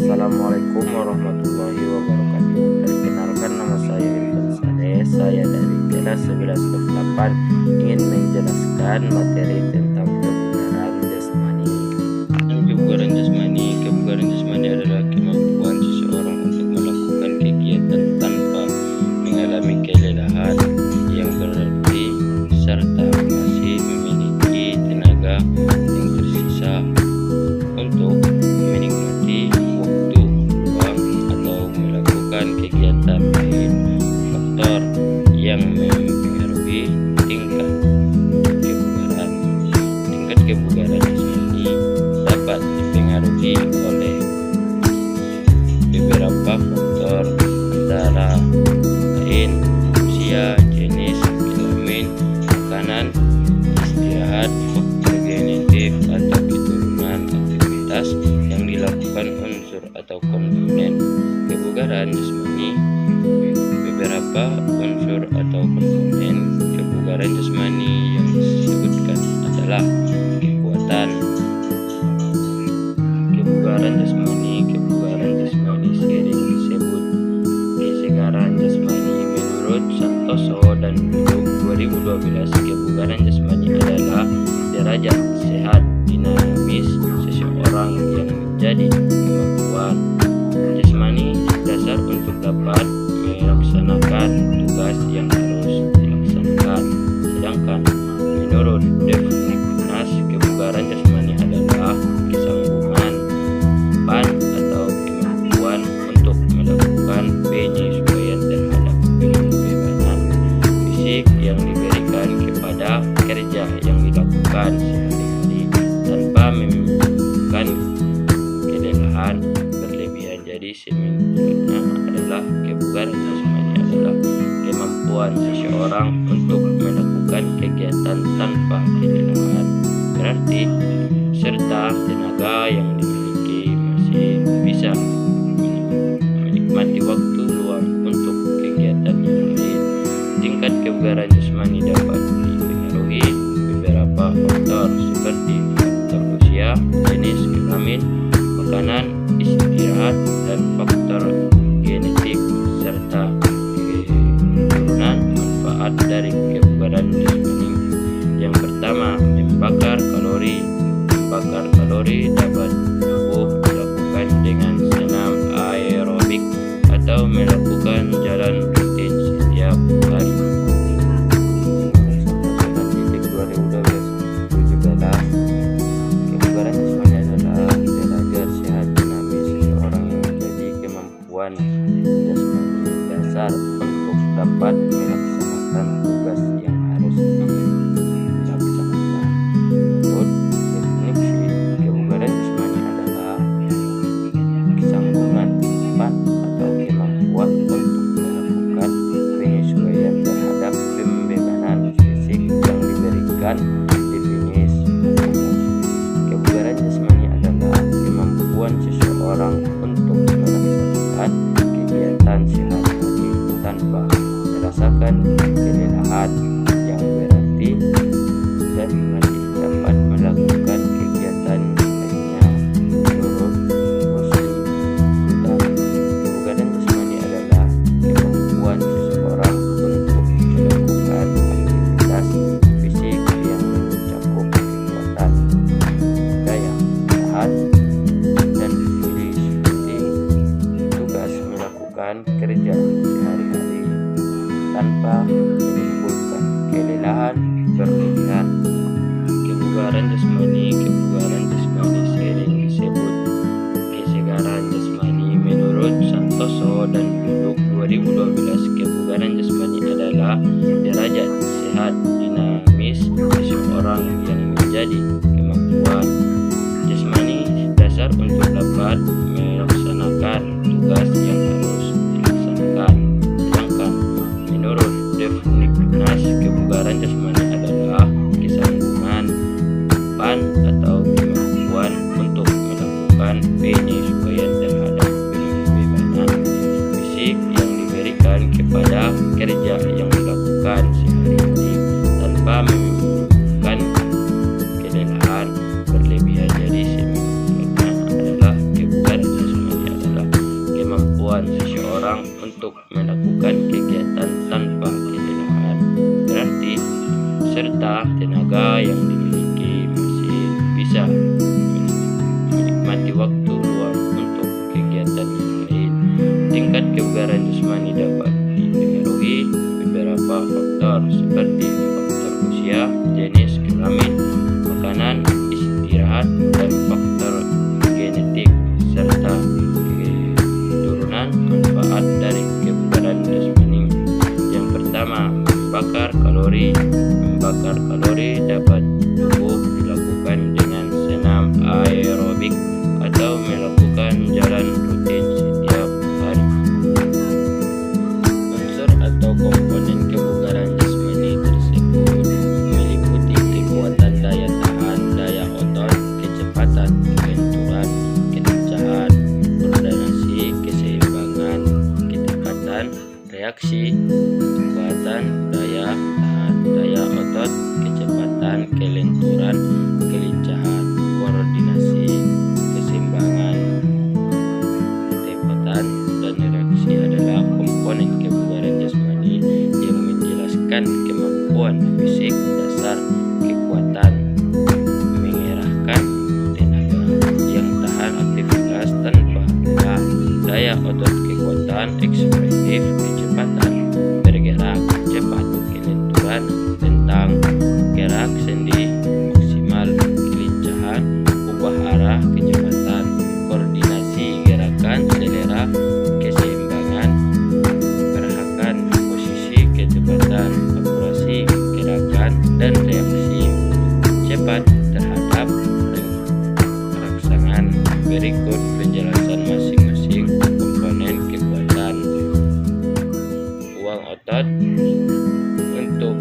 Assalamualaikum warahmatullahi wabarakatuh. Perkenalkan, nama saya Irfan Saleh. Saya dari kelas 11/8 ingin menjelaskan materi tentang kebugaran jasmani. Kebugaran jasmani adalah kemampuan seseorang untuk melakukan kegiatan tanpa mengalami kelelahan yang berarti serta masih memiliki tenaga yang tersisa untuk menikmati waktu luang atau melakukan kegiatan lain. Faktor yang mempengaruhi tingkat kebugaran jasmani dapat dipengaruhi oleh beberapa faktor, antara lain usia, jenis kelamin, makanan, istirahat, faktor genetik atau keturunan, aktivitas yang dilakukan unsur atau komponen kebugaran jasmani. Beberapa unsur atau komponen kebugaran jasmani yang disebutkan adalah kekuatan kebugaran jasmani sering disebut kesegaran jasmani. Menurut Santoso dan Duduk 2012, kebugaran jasmani adalah derajat sehat dinamis seseorang yang menjadi kemampuan jasmani dasar untuk dapat melaksanakan tugas yang harus dilaksanakan. Sedangkan menurut definisi kebugaran jasmani adalah kesanggupan atau kemampuan untuk melakukan penyesuaian terhadap kebebanan fisik yang diberikan kepada kerja yang dilakukan sehari-hari tanpa menimbulkan kelelahan berlebihan. Jadi singkatnya adalah kebugaran jasmani adalah kemampuan seseorang untuk melakukan kegiatan tanpa kelelahan, berarti serta tenaga yang dimiliki masih bisa menikmati waktu luang untuk kegiatan yang lain. Tingkat kebugaran jasmani dapat dipengaruhi beberapa faktor seperti faktor usia, jenis kelamin, makanan, istirahat, dan faktor genetik serta keturunan. Manfaat dari kebugaran jasmani: yang pertama, membakar kalori. Membakar kalori dapat tubuh melakukan dengan senam aerobik atau melakukan jalan rutin setiap hari. Kebugaran jasmani adalah derajat sehat dinamis seseorang yang menjadi kemampuan jasmani dasar untuk dapat melaksanakan tugas yang harus dilaksanakan. Menurut definisi kebugaran jasmani adalah kesanggupan atau kemampuan untuk melakukan penyesuaian terhadap pembebanan fisik yang diberikan. Definisi umum kebugaran jasmani adalah kemampuan seseorang untuk melaksanakan kegiatan sehari-hari tanpa merasakan kelelahan yang berarti dan masih dapat melakukan kegiatan lainnya. Menurut Rusli Duta, kebugaran jasmani adalah kemampuan seseorang untuk melakukan aktivitas fisik yang mencakup kekuatan, daya tahan, dan fleksibilitas tugas melakukan kerja sehari-hari tanpa menimbulkan kelelahan berlebihan. Kebugaran jasmani sering disebut kesegaran jasmani. Menurut Santoso dan Duduk 2012, kebugaran jasmani adalah derajat sehat dinamis seseorang yang menjadi kemampuan jasmani dasar untuk dapat melaksanakan tugas yang harus dilaksanakan. Sedangkan menurut definisi kebugaran jasmani adalah kesanggupan atau kemampuan untuk melakukan penyesuaian terhadap kebebanan fisik yang diberikan kepada kerja yang dilakukan sehari-hari tanpa menimbulkan kelelahan berlebihan. Jadi singkatnya adalah kebugaran jasmani untuk melakukan kegiatan tanpa kelelahan. Berarti serta tenaga yang dimiliki masih bisa menikmati waktu luang untuk kegiatan yang lain. Tingkat kebugaran jasmani dapat dipengaruhi beberapa faktor seperti faktor usia, jenis kelamin, makanan, istirahat, dan faktor genetik serta keturunan. Manfaat dari kebugaran jasmani: yang pertama, membakar kalori. Membakar kalori dapat tubuh dilakukan dengan senam aerobik atau melakukan jalan rutin setiap hari. Unsur atau komponen kebugaran jasmani tersebut meliputi kekuatan daya tahan, daya otot, kecepatan, kelenturan, kelincahan, koordinasi, keseimbangan, ketepatan reaksi, kekuatan daya tahan, daya otot, kecepatan, kelenturan, kelincahan, koordinasi, keseimbangan, ketepatan, dan reaksi adalah komponen kebugaran jasmani yang menjelaskan kemampuan fisik dasar, kekuatan mengerahkan tenaga yang tahan aktivitas tanpa lelah, daya otot, kekuatan ekspresif, kecepatan bergerak cepat, kelenturan tentang gerak sendi maksimal, kelincahan ubah arah, kecepatan, koordinasi gerakan, selera, keseimbangan, gerakan, posisi, kecepatan, akurasi gerakan, dan reaksi cepat terhadap rangsangan. Berikut penjelasan masing-masing komponen kekuatan. Ruang otot untuk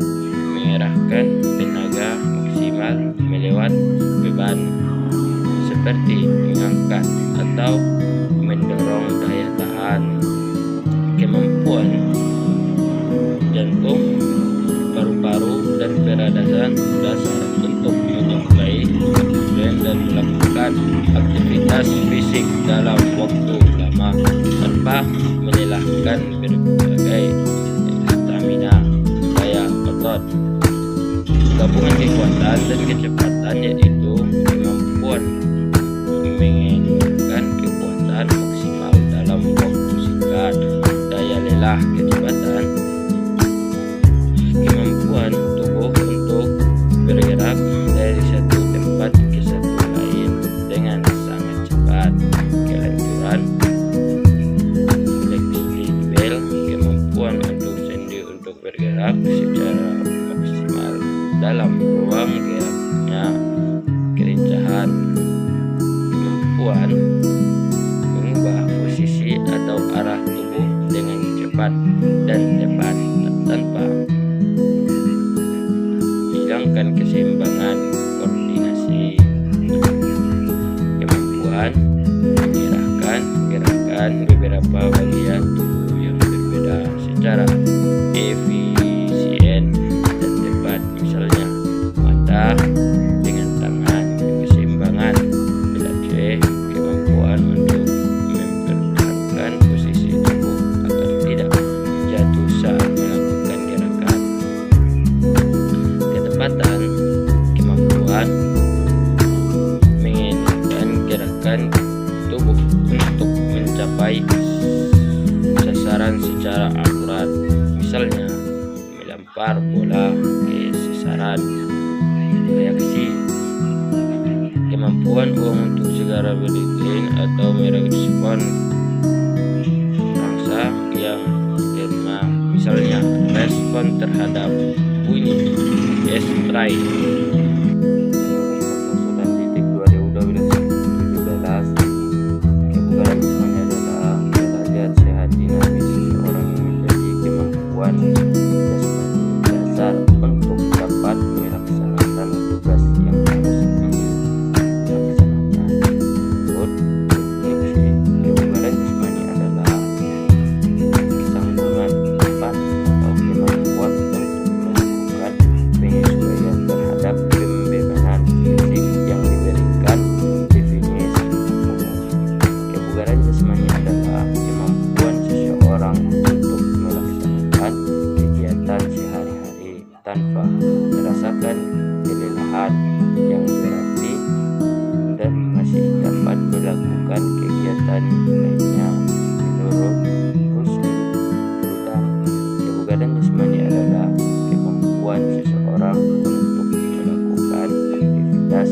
mengerahkan tenaga maksimal melewat beban seperti mengangkat atau mendorong, daya tahan. Kemampuan jantung, paru-paru, dan peradasan dasar untuk menyuplai oksigen dan melakukan aktivitas fisik dalam waktu lama tanpa melelahkan. Berbagai stamina, daya otot, gabungan kekuatan dan kecepatan, yaitu kemampuan mengeluarkan kekuatan maksimal dalam waktu singkat. Daya lelah, kecepatan, kemampuan tubuh untuk bergerak dari satu tempat ke satu lain dengan sangat cepat. Kelenturan, fleksibel, kemampuan untuk sendi untuk bergerak secara maksimal dalam ruang geraknya. Kelincahan, kemampuan mengubah posisi atau arah tubuh dengan cepat dan tepat tanpa hilangkan keseimbangan. Koordinasi, kemampuan mengerahkan gerakan beberapa bagian tubuh yang berbeda secara efisien dan tepat, misalnya mata dengan tangan. Keseimbangan, belajar kemampuan untuk mempertahankan posisi tubuh agar tidak jatuh saat melakukan gerakan. Ketepatan, kemampuan mengendalikan gerakan tubuh untuk mencapai sasaran secara akurat, misalnya melempar bola ke sasaran. Reaksi, kemampuan uang untuk segera berdiri atau merespon rangsa yang diterima, misalnya respon terhadap bunyi strike. Konsultan titik 2017, kebugaran jasmani adalah derajat sehat dinamis seseorang yang menjadi kemampuan jasmani dasar untuk dapat melaksanakan tugas yang harus dilaksanakan. Menurut definisi, kebugaran jasmani adalah kesanggupan cepat atau kemampuan untuk melakukan penyesuaian terhadap dan lainnya. Menurut Rusdi Gudang, kebugaran jasmani adalah kemampuan seseorang untuk melakukan aktivitas